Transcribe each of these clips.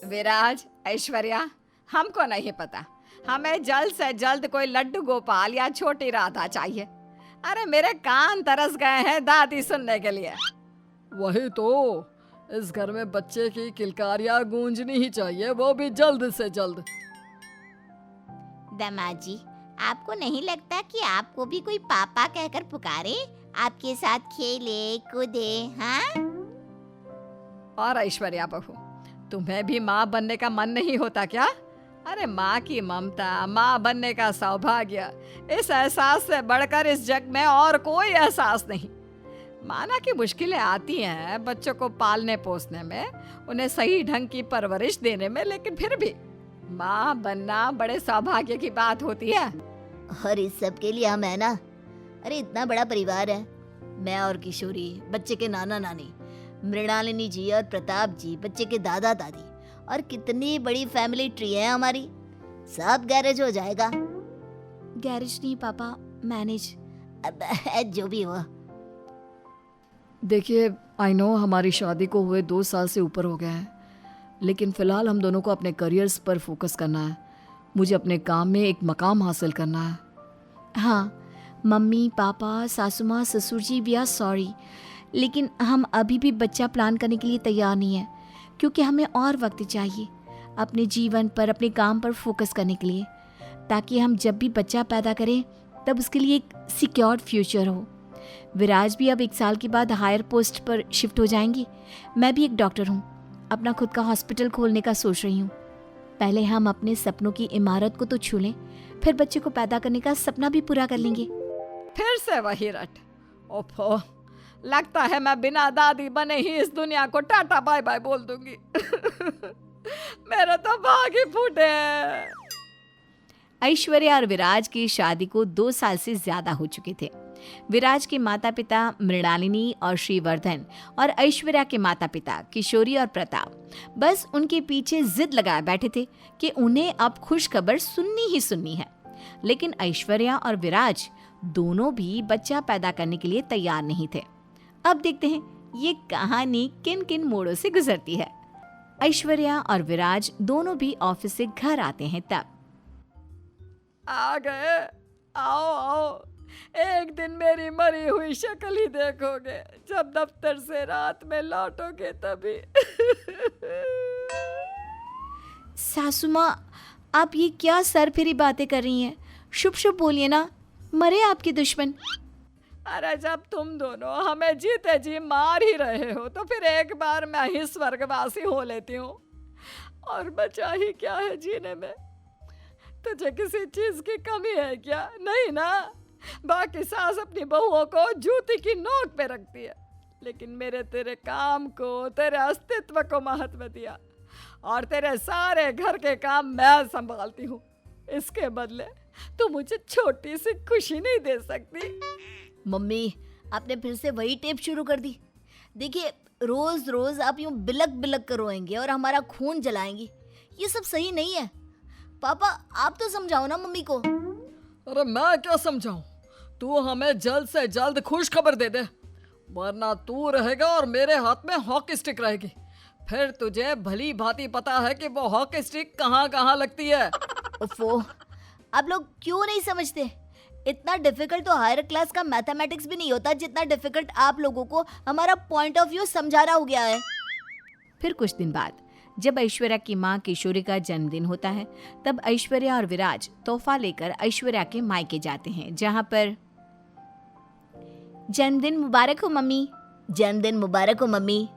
विराज, ऐश्वर्या, हमको नहीं पता। हमें जल्द से जल्द कोई लड्डू गोपाल या छोटी राधा चाहिए। अरे मेरे कान तरस गए हैं दादी सुनने के लिए। वही तो, इस घर में बच्चे की किलकारियां गूंजनी ही चाहिए, वो भी जल्द से जल्द। दामाद जी, आपको नहीं लगता कि आपको भी कोई पापा कहकर पुकारे, आपके साथ खेले कूदे? हाँ? और ऐश्वर्या बहू, तुम्हें भी माँ बनने का मन नहीं होता क्या? अरे माँ की ममता, माँ बनने का सौभाग्य, इस एहसास से बढ़कर इस जग में और कोई एहसास नहीं। माना कि मुश्किलें आती हैं बच्चों को पालने पोसने में, उन्हें सही ढंग की परवरिश देने में, लेकिन फिर भी माँ बनना बड़े सौभाग्य की बात होती है। और इस सब के लिए हम है ना। अरे इतना बड़ा परिवार है, मैं और किशोरी, बच्चे के नाना नानी, मृणालिनी जी और प्रताप जी, बच्चे के दादा दादी, और कितनी बड़ी फैमिली ट्री है हमारी। सब गैरेज हो जाएगा। गैरेज नहीं पापा, मैनेज। अब जो भी हुआ। देखिए, आई नो हमारी शादी को हुए 2 साल से ऊपर हो गए हैं, लेकिन फ़िलहाल हम दोनों को अपने करियर्स पर फोकस करना है। मुझे अपने काम में एक मकाम हासिल करना है। हाँ, मम्मी पापा सासू माँ ससुर जी भी आर सॉरी, लेकिन हम अभी भी बच्चा प्लान करने के लिए तैयार नहीं है, क्योंकि हमें और वक्त चाहिए अपने जीवन पर, अपने काम पर फोकस करने के लिए, ताकि हम जब भी बच्चा पैदा करें तब उसके लिए एक सिक्योर्ड फ्यूचर हो। विराज भी अब 1 साल के बाद हायर पोस्ट पर शिफ्ट हो जाएंगी। मैं भी एक डॉक्टर हूँ, अपना खुद का हॉस्पिटल खोलने का सोच रही हूँ। पहले हम अपने सपनों की इमारत को तो छू लें, फिर बच्चे को पैदा करने का सपना भी पूरा कर लेंगे। फिर से वही रट। ओफो, लगता है मैं बिना दादी बने ही इस दुनिया को टाटा बाय बाय बोल दूंगी। मेरा तो भाग ही फूटे हैं। ऐश्वर्या और विराज की शादी को 2 साल से ज्यादा हो चुके थे। विराज के माता पिता मृणालिनी और श्रीवर्धन और ऐश्वर्या के माता पिता किशोरी और प्रताप बस उनके पीछे जिद लगाए बैठे थे कि उन्हें अब खुशखबर सुननी ही सुननी है। लेकिन ऐश्वर्या और विराज दोनों भी बच्चा पैदा करने के लिए तैयार नहीं थे। अब देखते हैं ये कहानी किन किन मोड़ों से गुजरती है। ऐश्वर्या और विराज दोनों भी ऑफिस से घर आते हैं तब। आ गए, आओ आओ, एक दिन मेरी मरी हुई शक्ल ही देखोगे जब दफ्तर से रात में लौटोगे तभी। सासू माँ, आप ये क्या सरफिरी बातें कर रही हैं? शुभ शुभ बोलिए ना, मरे आपके दुश्मन। अरे जब तुम दोनों हमें जीते जी मार ही रहे हो तो फिर एक बार मैं ही स्वर्गवासी हो लेती हूँ। और बचा ही क्या है जीने में? तुझे किसी चीज की कमी है क्या? नहीं ना। बाकी सास अपनी बहुओं को जूती की नोक पे रखती है, लेकिन मेरे तेरे काम को, तेरे अस्तित्व को महत्व दिया, और तेरे सारे घर के काम मैं संभालती हूँ। इसके बदले तू मुझे छोटी सी खुशी नहीं दे सकती? मम्मी, आपने फिर से वही टेप शुरू कर दी। देखिए, रोज रोज आप यूं बिलक बिलक कर रोएंगे और हमारा खून जलाएंगी, ये सब सही नहीं है। पापा, आप तो समझाओ ना मम्मी को। अरे मैं क्या समझाऊं? तू हमें जल्द से जल्द खुश खबर दे दे, वरना तू रहेगा और मेरे हाथ में हॉकी स्टिक रहेगी। फिर तुझे भली भांति पता है कि वो हॉकी स्टिक कहाँ कहाँ लगती है। ओफो, आप लोग क्यों नहीं समझते? इतना डिफिकल्ट तो हायर क्लास का मैथमेटिक्स भी नहीं होता जितना डिफिकल्ट आप लोगों को हमारा पॉइंट ऑफ व्यू समझाना हो गया है। फिर कुछ दिन बाद जब ऐश्वर्या की माँ किशोरी का जन्मदिन होता है, तब ऐश्वर्या और विराज तोहफा लेकर ऐश्वर्या के मायके जाते हैं, जहाँ पर जन्मदिन मुबारक हो मम्मी। जन्मदिन मुबारक हो मम्मी।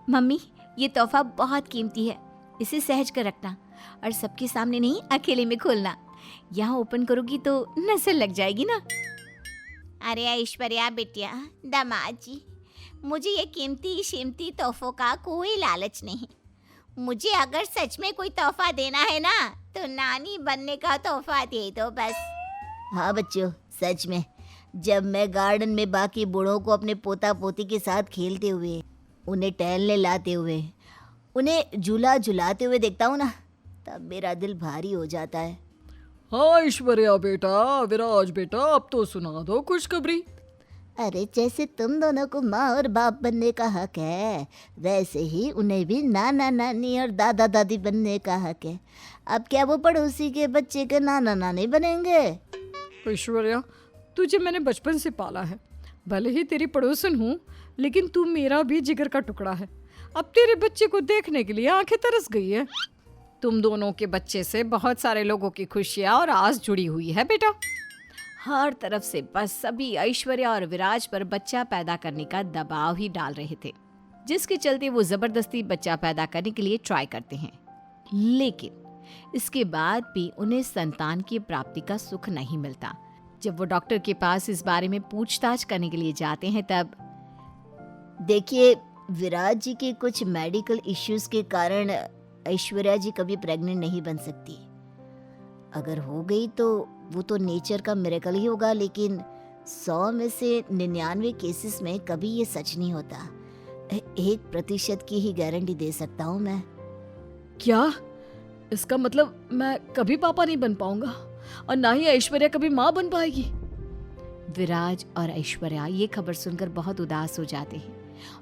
मम्मी, ये तोहफा बहुत कीमती है, इसे सहज कर रखना और सबके सामने नहीं, अकेले में खोलना। यहाँ ओपन करोगी तो नजर लग जाएगी ना। अरे ऐश्वर्या बिटिया, दामाद जी, मुझे ये कीमती तोहफों का कोई लालच नहीं। मुझे अगर सच में कोई तोहफा देना है ना, तो नानी बनने का तोहफा दे दो बस। हाँ बच्चों, सच में जब मैं गार्डन में बाकी बूढ़ों को अपने पोता पोती के साथ खेलते हुए, उन्हें टहलने लाते हुए, उन्हें झूला झुलाते हुए देखता हूँ ना, तब मेरा दिल भारी हो जाता है। हाँ ऐश्वर्या बेटा, विराज बेटा, अब तो सुना दो खुशखबरी। अरे जैसे तुम दोनों को माँ और बाप बनने का हक है, वैसे ही उन्हें भी नाना नानी और दादा दादी बनने का हक है। अब क्या वो पड़ोसी के बच्चे के नाना नानी बनेंगे? ऐश्वर्या, तुझे मैंने बचपन से पाला है। भले ही तेरी पड़ोसन हूँ, लेकिन तू मेरा भी जिगर का टुकड़ा है। अब तेरे बच्चे को देखने के लिए आंखें तरस गई है। तुम दोनों के बच्चे से बहुत सारे लोगों की खुशियाँ और आस जुड़ी हुई है बेटा। हर तरफ से बस सभी ऐश्वर्या और विराज पर बच्चा पैदा करने का दबाव ही डाल रहे थे, जिसके चलते वो जबरदस्ती बच्चा पैदा करने के लिए ट्राई करते हैं। लेकिन इसके बाद भी उन्हें संतान की प्राप्ति का सुख नहीं मिलता। जब वो डॉक्टर के पास इस बारे में पूछताछ करने के लिए जाते हैं तब देखिए, विराज जी के कुछ मेडिकल इश्यूज के कारण ऐश्वर्या जी कभी प्रेग्नेंट नहीं बन सकती। अगर हो गई तो वो तो नेचर का मिरेकल ही होगा, लेकिन 100 में से 99 केसेस में कभी ये सच नहीं होता। 1% की ही गारंटी दे सकता हूँ मैं। क्या? इसका मतलब मैं कभी पापा नहीं बन पाऊंगा और ना ही ऐश्वर्या कभी माँ बन पाएगी? विराज और ऐश्वर्या ये खबर सुनकर बहुत उदास हो जाते हैं,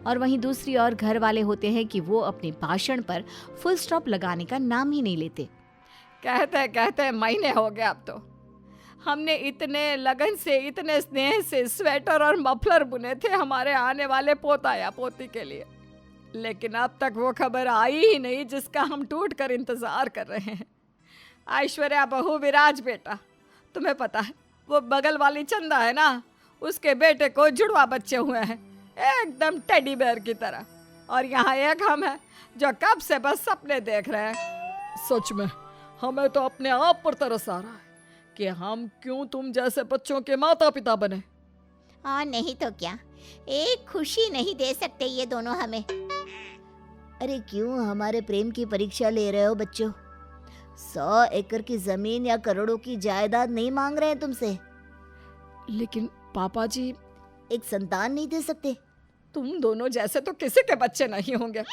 और वहीं दूसरी ओर घर वाले होते हैं कि वो अपने भाषण पर फुल स्टॉप लगाने का नाम ही नहीं लेते। कहते कहते महीने हो गए अब तो। हमने इतने लगन से, इतने स्नेह से स्वेटर और मफलर बुने थे हमारे आने वाले पोता या पोती के लिए, लेकिन अब तक वो खबर आई ही नहीं जिसका हम टूट कर इंतजार कर रहे हैं। ऐश्वर्या बहू, विराज बेटा, तुम्हें पता है वो बगल वाली चंदा है ना, उसके बेटे को जुड़वा बच्चे हुए हैं, एकदम टेडी बेयर की तरह। और यहाँ एक हम हैं जो कब से बस सपने देख रहे हैं। सच में हमें तो अपने आप पर तरस आ रहा है कि हम क्यों तुम जैसे बच्चों के माता पिता बने। और नहीं तो क्या, एक खुशी नहीं दे सकते ये दोनों हमें? अरे क्यों हमारे प्रेम की परीक्षा ले रहे हो बच्चों? 100 एकड़ की जमीन या करोड़ों की जायदाद नहीं मांग रहे हैं तुमसे। लेकिन पापा जी, एक संतान नहीं दे सकते? तुम दोनों जैसे तो किसी के बच्चे नहीं होंगे।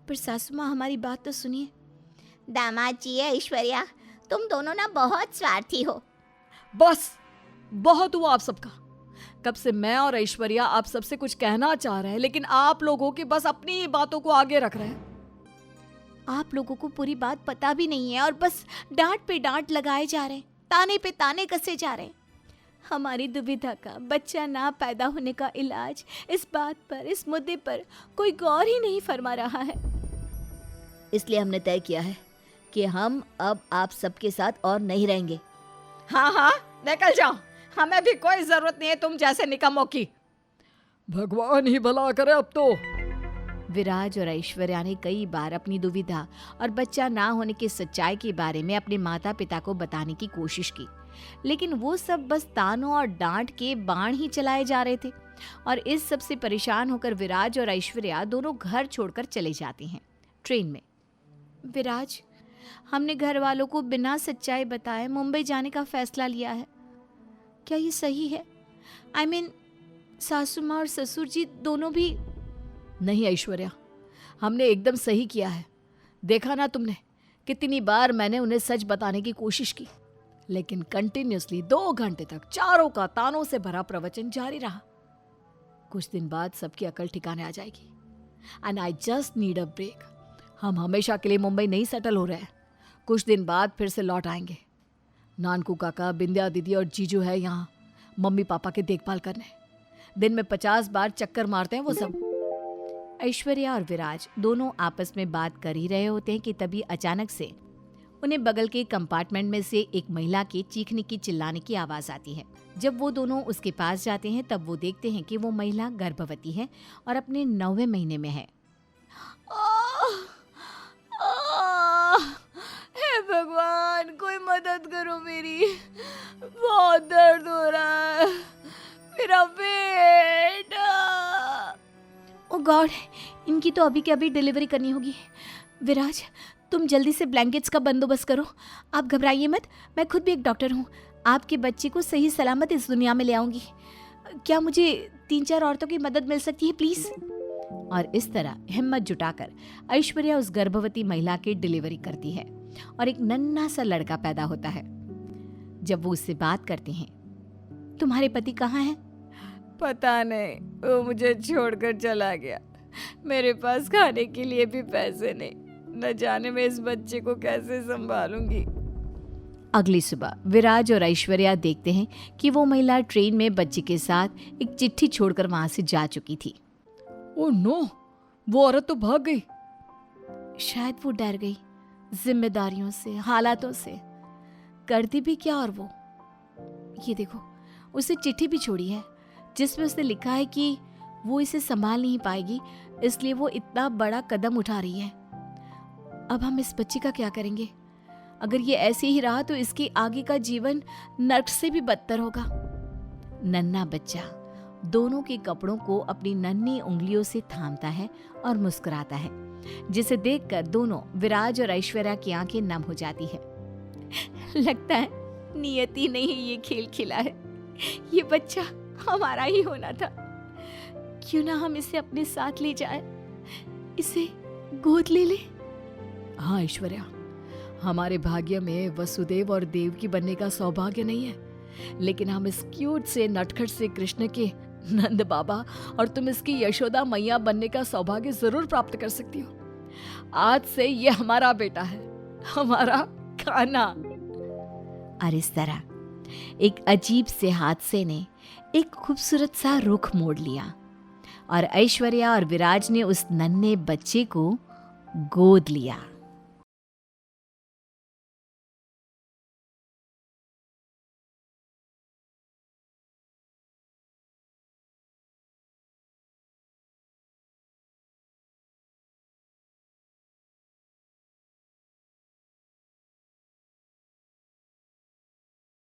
पर सासू माँ, हमारी बात तो सुनिए। दामाद जी, ऐश्वर्या, तुम दोनों ना बहुत स्वार्थी हो। बस बहुत हुआ आप सबका। कब से मैं और ऐश्वर्या आप सबसे कुछ कहना चाह रहे हैं, लेकिन आप लोगों की बस अपनी ही बातों को आगे रख रहे हैं। आप लोगों को पूरी बात पता भी नहीं है और बस डांट पे डांट लगाए जा रहे हैं, ताने पे ताने कसे जा रहे हैं। हमारी दुविधा का बच्चा ना पैदा होने का इलाज, इस बात पर, इस मुद्दे पर कोई गौर ही नहीं फरमा रहा है। इसलिए हमने तय किया है कि हम अब आप सबके साथ और नहीं रहेंगे। हाँ हाँ, निकल जाओ, हमें भी कोई जरूरत नहीं है तुम जैसे निकम्मों की। भगवान ही भला करे अब तो। विराज और ऐश्वर्या ने कई बार अपनी दुविधा और बच्चा ना होने की सच्चाई के बारे में अपने माता पिता को बताने की कोशिश की, लेकिन वो सब बस तानों और डांट के बाण ही चलाए जा रहे थे। और इस सब से परेशान होकर विराज और ऐश्वर्या दोनों घर छोड़कर चले जाते हैं। ट्रेन में विराज, हमने घर वालों को बिना सच्चाई बताए मुंबई जाने का फैसला लिया है। क्या ये सही है? आई मीन, सासू माँ और ससुर जी दोनों भी। नहीं ऐश्वर्या, हमने एकदम सही किया है। देखा ना तुमने, कितनी बार मैंने उन्हें सच बताने की कोशिश की, लेकिन कंटिन्यूअसली 2 घंटे तक चारों का तानों से भरा प्रवचन जारी रहा। कुछ दिन बाद सबकी अकल ठिकाने आ जाएगी। And I just need a break. हम हमेशा के लिए मुंबई नहीं सेटल हो रहे हैं, कुछ दिन बाद फिर से लौट आएंगे। नानकू काका, बिंदिया दीदी और जीजू है यहाँ मम्मी पापा की देखभाल करने। दिन में 50 बार चक्कर मारते हैं वो सब। ऐश्वर्या और विराज दोनों आपस में बात कर ही रहे होते हैं कि तभी अचानक से उन्हें बगल के कंपार्टमेंट में से एक महिला के चीखने की, चिल्लाने की आवाज आती है। जब वो दोनों उसके पास जाते हैं तब वो देखते हैं कि वो महिला गर्भवती है और अपने 9वें महीने में है। हे भगवान, कोई मदद करो मेरी, बहुत दर्द हो रहा है, मेरा बेटा। ओ गॉड, इनकी तो अभी के अभी डिलीवरी करनी होगी। विराज, तुम जल्दी से ब्लैंकेट्स का बंदोबस्त करो। आप घबराइए मत, मैं खुद भी एक डॉक्टर हूँ। आपके बच्चे को सही सलामत इस दुनिया में ले आऊंगी। क्या मुझे 3-4 औरतों की मदद मिल सकती है प्लीज? और इस तरह हिम्मत जुटाकर ऐश्वर्या उस गर्भवती महिला की डिलीवरी करती है और एक नन्हा सा लड़का पैदा होता है। जब वो उससे बात करते हैं, तुम्हारे पति कहाँ हैं? पता नहीं, वो मुझे छोड़कर चला गया। मेरे पास खाने के लिए भी पैसे नहीं। न जाने मैं इस बच्चे को कैसे संभालूंगी। अगली सुबह विराज और ऐश्वर्या देखते हैं कि वो महिला ट्रेन में बच्चे के साथ एक चिट्ठी छोड़कर वहां से जा चुकी थी। ओ नो, वो औरत तो भाग गई। शायद वो डर गई जिम्मेदारियों से, हालातों से। करती भी क्या और वो, ये देखो, उसे चिट्ठी भी छोड़ी है जिसमें उसने लिखा है कि वो इसे संभाल नहीं पाएगी, इसलिए वो इतना बड़ा कदम उठा रही है। अब हम इस बच्ची का क्या करेंगे? अगर ये ऐसे ही रहा तो इसकी आगे का जीवन नर्क से भी बदतर होगा। नन्हा बच्चा दोनों के कपड़ों को अपनी नन्ही उंगलियों से थामता है और मुस्कुराता है, जिसे देखकर दोनों विराज और ऐश्वर्या की आंखें नम हो जाती है। लगता है नियति ने ही ये खेल खेला है। ये बच्चा हमारा ही होना था। क्यों ना हम इसे अपने साथ ले जाए, इसे गोद ले ले। हाँ ऐश्वर्या, हमारे भाग्य में वसुदेव और देवकी बनने का सौभाग्य नहीं है, लेकिन हम इस क्यूट से नटखट से कृष्ण के नंद बाबा और तुम इसकी यशोदा मैया बनने का सौभाग्य जरूर प्राप्त कर सकती हो। आज से ये हमारा बेटा है, हमारा खाना। और इस तरह एक अजीब से हादसे ने एक खूबसूरत सा रुख मोड़ लिया और ऐश्वर्या और विराज ने उस नन्हे बच्चे को गोद लिया।